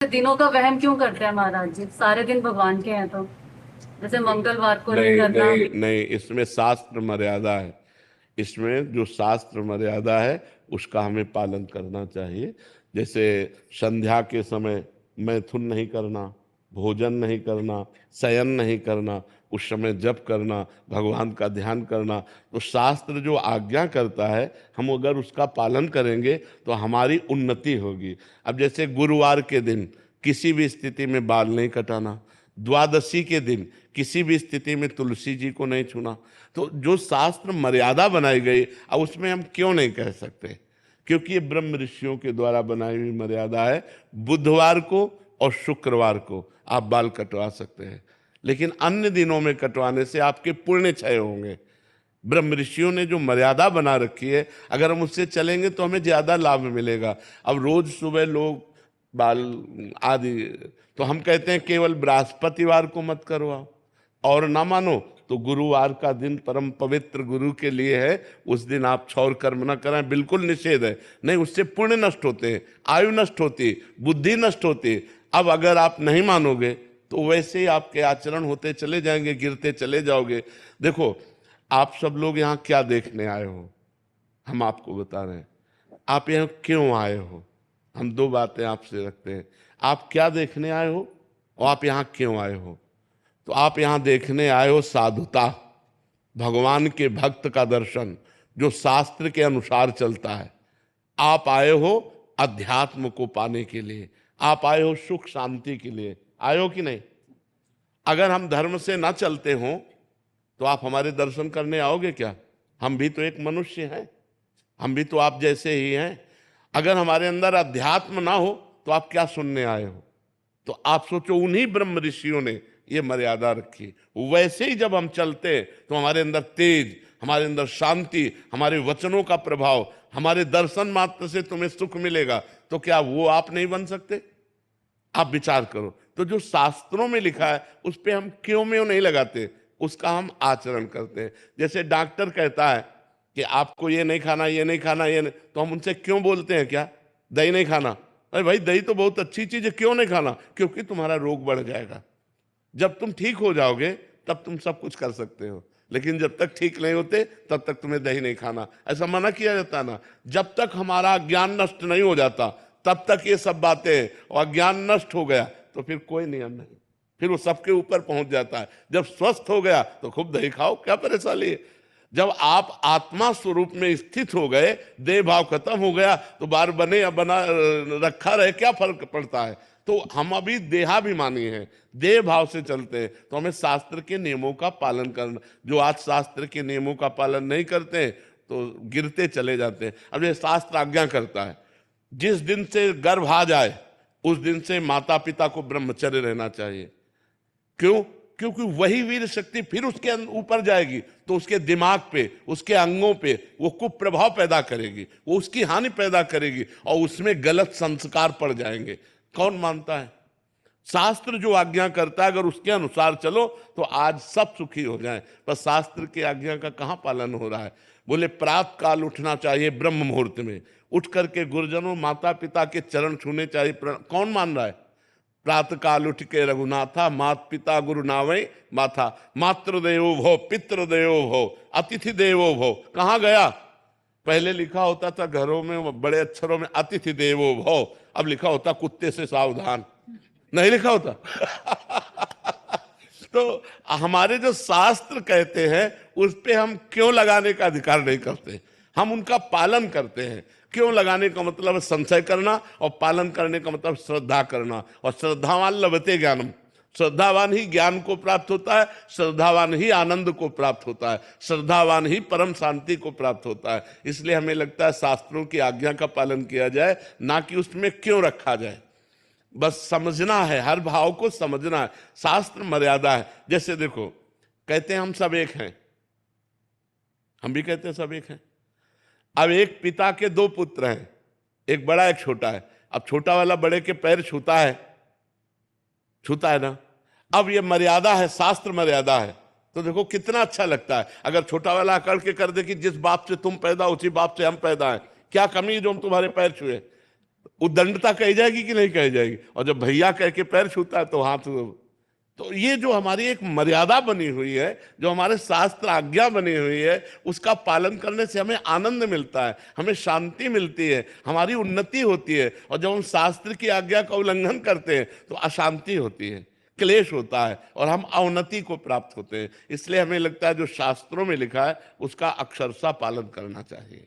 दिनों का वहम क्यों करते हैं महाराज जी? सारे दिन भगवान के हैं तो जैसे मंगलवार को नहीं नहीं करना। नहीं नहीं, इसमें शास्त्र मर्यादा है। इसमें जो शास्त्र मर्यादा है उसका हमें पालन करना चाहिए। जैसे संध्या के समय मैथुन नहीं करना, भोजन नहीं करना, शयन नहीं करना, उस समय जप करना, भगवान का ध्यान करना। तो शास्त्र जो आज्ञा करता है, हम अगर उसका पालन करेंगे तो हमारी उन्नति होगी। अब जैसे गुरुवार के दिन किसी भी स्थिति में बाल नहीं कटाना, द्वादशी के दिन किसी भी स्थिति में तुलसी जी को नहीं छूना। तो जो शास्त्र मर्यादा बनाई गई, अब उसमें हम क्यों नहीं कह सकते? क्योंकि ये ब्रह्म ऋषियों के द्वारा बनाई हुई मर्यादा है। बुधवार को और शुक्रवार को आप बाल कटवा सकते हैं, लेकिन अन्य दिनों में कटवाने से आपके पुण्य क्षय होंगे। ब्रह्म ऋषियों ने जो मर्यादा बना रखी है, अगर हम उससे चलेंगे तो हमें ज्यादा लाभ मिलेगा। अब रोज सुबह लोग बाल आदि, तो हम कहते हैं केवल बृहस्पतिवार को मत करवाओ, और ना मानो तो गुरुवार का दिन परम पवित्र गुरु के लिए है, उस दिन आप क्षौर कर्म ना करें, बिल्कुल निषेध है। नहीं, उससे पुण्य नष्ट होते हैं, आयु नष्ट होती है, बुद्धि नष्ट होती है। अब अगर आप नहीं मानोगे तो वैसे ही आपके आचरण होते चले जाएंगे, गिरते चले जाओगे। देखो, आप सब लोग यहाँ क्या देखने आए हो, हम आपको बता रहे हैं। आप यहाँ क्यों आए हो? हम दो बातें आपसे रखते हैं। आप क्या देखने आए हो और आप यहाँ क्यों आए हो? तो आप यहाँ देखने आए हो साधुता, भगवान के भक्त का दर्शन जो शास्त्र के अनुसार चलता है। आप आए हो अध्यात्म को पाने के लिए, आप आए हो सुख शांति के लिए। आए हो कि नहीं? अगर हम धर्म से ना चलते हो तो आप हमारे दर्शन करने आओगे क्या? हम भी तो एक मनुष्य हैं, हम भी तो आप जैसे ही हैं। अगर हमारे अंदर अध्यात्म ना हो तो आप क्या सुनने आए हो? तो आप सोचो, उन्हीं ब्रह्म ऋषियों ने ये मर्यादा रखी। वैसे ही जब हम चलते तो हमारे अंदर तेज, हमारे अंदर शांति, हमारे वचनों का प्रभाव, हमारे दर्शन मात्र से तुम्हें सुख मिलेगा। तो क्या वो आप नहीं बन सकते? आप विचार करो। तो जो शास्त्रों में लिखा है उस पे हम क्यों में नहीं लगाते, उसका हम आचरण करते हैं। जैसे डॉक्टर कहता है कि आपको ये नहीं खाना, ये नहीं खाना, ये नहीं, तो हम उनसे क्यों बोलते हैं क्या, दही नहीं खाना? अरे भाई, दही तो बहुत अच्छी चीज है, क्यों नहीं खाना? क्योंकि तुम्हारा रोग बढ़ जाएगा। जब तुम ठीक हो जाओगे तब तुम सब कुछ कर सकते हो, लेकिन जब तक ठीक नहीं होते तब तक तुम्हें दही नहीं खाना, ऐसा मना किया जाता ना। जब तक हमारा ज्ञान नष्ट नहीं हो जाता तब तक ये सब बातें, और ज्ञान नष्ट हो गया तो फिर कोई नियम नहीं, फिर वो सबके ऊपर पहुंच जाता है। जब स्वस्थ हो गया तो खूब दही खाओ, क्या परेशानी है? जब आप आत्मा स्वरूप में स्थित हो गए, देह भाव खत्म हो गया, तो बार बने या बना रखा रहे, क्या फर्क पड़ता है? तो हम अभी देहाभिमानी हैं, देह भाव से चलते हैं, तो हमें शास्त्र के नियमों का पालन करना। जो आज शास्त्र के नियमों का पालन नहीं करते हैं तो गिरते चले जाते हैं। अब ये शास्त्र आज्ञा करता है, जिस दिन से गर्भ आ जाए उस दिन से माता पिता को ब्रह्मचर्य रहना चाहिए। क्यों? क्योंकि वही वीर शक्ति फिर उसके ऊपर जाएगी तो उसके दिमाग पे, उसके अंगों पे वो कुप्रभाव पैदा करेगी, वो उसकी हानि पैदा करेगी और उसमें गलत संस्कार पड़ जाएंगे। कौन मानता है? शास्त्र जो आज्ञा करता है अगर उसके अनुसार चलो तो आज सब सुखी हो जाएं। पर शास्त्र की आज्ञा का कहां पालन हो रहा है? बोले प्रातः काल उठना चाहिए, ब्रह्म मुहूर्त में उठ करके गुरुजनों माता पिता के चरण छूने चाहिए। कौन मान रहा है? प्रातः काल उठ के रघुनाथा, मात पिता गुरु नावै माथा, मातृदेवो भव पितृदेवो भव अतिथि देवो भव। कहाँ गया? पहले लिखा होता था घरों में बड़े अक्षरों में अतिथि देवो भव, अब लिखा होता कुत्ते से सावधान, नहीं लिखा होता। तो हमारे जो शास्त्र कहते हैं उस पे हम क्यों लगाने का अधिकार नहीं करते? हम उनका पालन करते हैं। क्यों लगाने का मतलब है संशय करना, और पालन करने का मतलब श्रद्धा करना। और श्रद्धावान लभते ज्ञानम, श्रद्धावान ही ज्ञान को प्राप्त होता है, श्रद्धावान ही आनंद को प्राप्त होता है, श्रद्धावान ही परम शांति को प्राप्त होता है। इसलिए हमें लगता है शास्त्रों की आज्ञा का पालन किया जाए, ना कि उसमें क्यों रखा जाए। बस समझना है, हर भाव को समझना है। शास्त्र मर्यादा है। जैसे देखो, कहते हैं हम सब एक हैं, हम भी कहते हैं सब एक हैं। अब एक पिता के दो पुत्र हैं, एक बड़ा एक छोटा है। अब छोटा वाला बड़े के पैर छूता है, छूता है ना। अब ये मर्यादा है, शास्त्र मर्यादा है। तो देखो कितना अच्छा लगता है अगर छोटा वाला अकड़ के कर दे कि जिस बाप से तुम पैदा उसी बाप से हम पैदा हैं, क्या कमी जो हम तुम्हारे पैर छुए। उद्दंडता कही जाएगी कि नहीं कही जाएगी? और जब भैया कह के पैर छूता है तो हाथ, तो ये जो हमारी एक मर्यादा बनी हुई है, जो हमारे शास्त्र आज्ञा बनी हुई है, उसका पालन करने से हमें आनंद मिलता है, हमें शांति मिलती है, हमारी उन्नति होती है। और जब हम शास्त्र की आज्ञा का उल्लंघन करते हैं तो अशांति होती है, क्लेश होता है और हम अवनति को प्राप्त होते हैं। इसलिए हमें लगता है जो शास्त्रों में लिखा है उसका अक्षरशः पालन करना चाहिए।